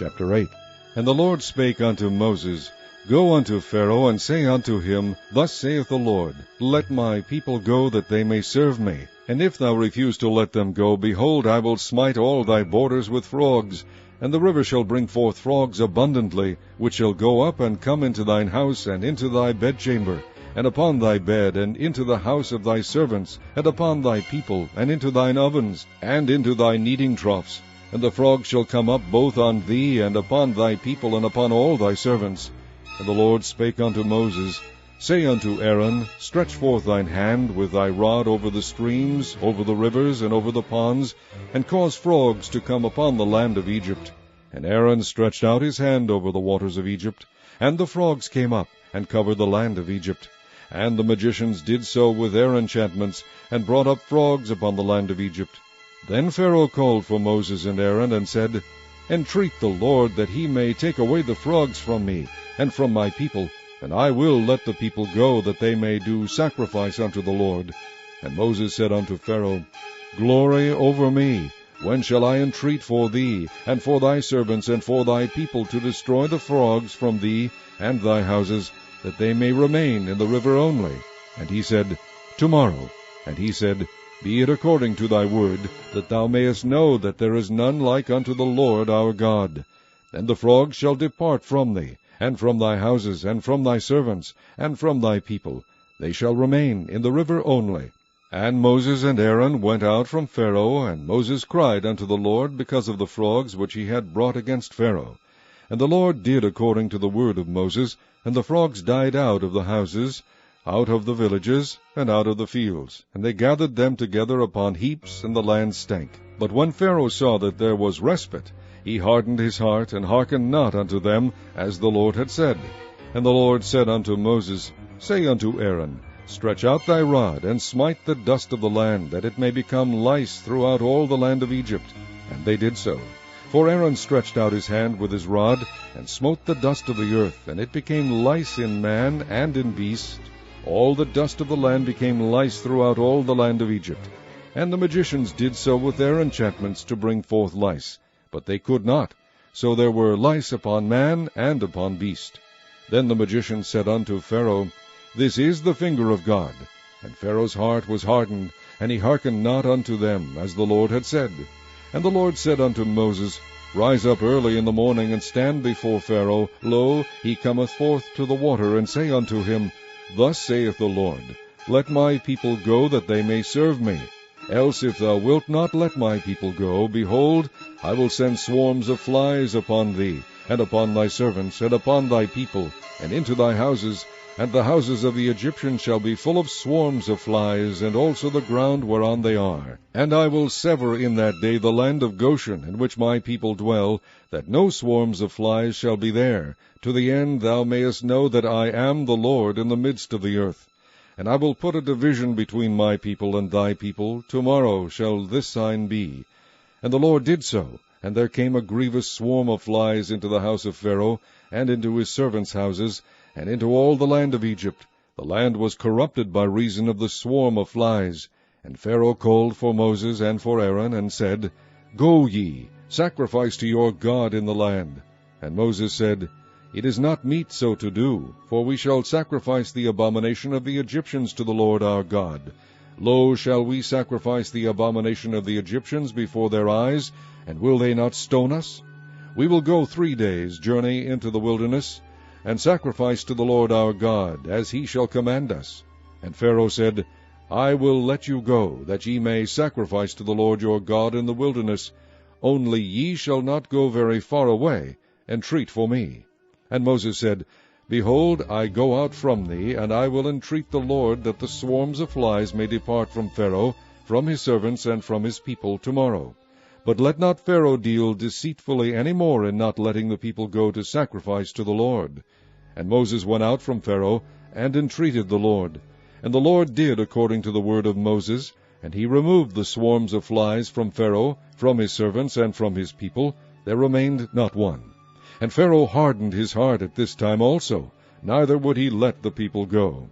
Chapter 8. And the Lord spake unto Moses, Go unto Pharaoh, and say unto him, Thus saith the Lord, Let my people go, that they may serve me. And if thou refuse to let them go, behold, I will smite all thy borders with frogs, and the river shall bring forth frogs abundantly, which shall go up and come into thine house, and into thy bedchamber, and upon thy bed, and into the house of thy servants, and upon thy people, and into thine ovens, and into thy kneading troughs. And the frogs shall come up both on thee, and upon thy people, and upon all thy servants. And the Lord spake unto Moses, Say unto Aaron, Stretch forth thine hand with thy rod over the streams, over the rivers, and over the ponds, and cause frogs to come upon the land of Egypt. And Aaron stretched out his hand over the waters of Egypt, and the frogs came up, and covered the land of Egypt. And the magicians did so with their enchantments, and brought up frogs upon the land of Egypt. Then Pharaoh called for Moses and Aaron, and said, Entreat the Lord that he may take away the frogs from me, and from my people, and I will let the people go, that they may do sacrifice unto the Lord. And Moses said unto Pharaoh, Glory over me, when shall I entreat for thee, and for thy servants, and for thy people, to destroy the frogs from thee and thy houses, that they may remain in the river only? And he said, Tomorrow. And he said, Be it according to thy word, that thou mayest know that there is none like unto the Lord our God. And the frogs shall depart from thee, and from thy houses, and from thy servants, and from thy people. They shall remain in the river only. And Moses and Aaron went out from Pharaoh, and Moses cried unto the Lord because of the frogs which he had brought against Pharaoh. And the Lord did according to the word of Moses, and the frogs died out of the houses, out of the villages, and out of the fields. And they gathered them together upon heaps, and the land stank. But when Pharaoh saw that there was respite, he hardened his heart, and hearkened not unto them, as the Lord had said. And the Lord said unto Moses, Say unto Aaron, Stretch out thy rod, and smite the dust of the land, that it may become lice throughout all the land of Egypt. And they did so. For Aaron stretched out his hand with his rod, and smote the dust of the earth, and it became lice in man and in beast. All the dust of the land became lice throughout all the land of Egypt. And the magicians did so with their enchantments to bring forth lice, but they could not. So there were lice upon man and upon beast. Then the magicians said unto Pharaoh, This is the finger of God. And Pharaoh's heart was hardened, and he hearkened not unto them, as the Lord had said. And the Lord said unto Moses, Rise up early in the morning, and stand before Pharaoh. Lo, he cometh forth to the water, and say unto him, Thus saith the Lord, Let my people go, that they may serve me. Else if thou wilt not let my people go, behold, I will send swarms of flies upon thee, and upon thy servants, and upon thy people, and into thy houses, and the houses of the Egyptians shall be full of swarms of flies, and also the ground whereon they are. And I will sever in that day the land of Goshen, in which my people dwell, that no swarms of flies shall be there, to the end thou mayest know that I am the Lord in the midst of the earth. And I will put a division between my people and thy people. Tomorrow shall this sign be. And the Lord did so, and there came a grievous swarm of flies into the house of Pharaoh, and into his servants' houses, and into all the land of Egypt. The land was corrupted by reason of the swarm of flies. And Pharaoh called for Moses and for Aaron, and said, Go ye, sacrifice to your God in the land. And Moses said, It is not meet so to do, for we shall sacrifice the abomination of the Egyptians to the Lord our God. Lo, shall we sacrifice the abomination of the Egyptians before their eyes, and will they not stone us? We will go 3 days' journey into the wilderness, and sacrifice to the Lord our God, as he shall command us. And Pharaoh said, I will let you go, that ye may sacrifice to the Lord your God in the wilderness. Only ye shall not go very far away, entreat for me. And Moses said, Behold, I go out from thee, and I will entreat the Lord that the swarms of flies may depart from Pharaoh, from his servants, and from his people tomorrow. But let not Pharaoh deal deceitfully any more in not letting the people go to sacrifice to the Lord. And Moses went out from Pharaoh, and entreated the Lord. And the Lord did according to the word of Moses, and he removed the swarms of flies from Pharaoh, from his servants, and from his people. There remained not one. And Pharaoh hardened his heart at this time also, neither would he let the people go.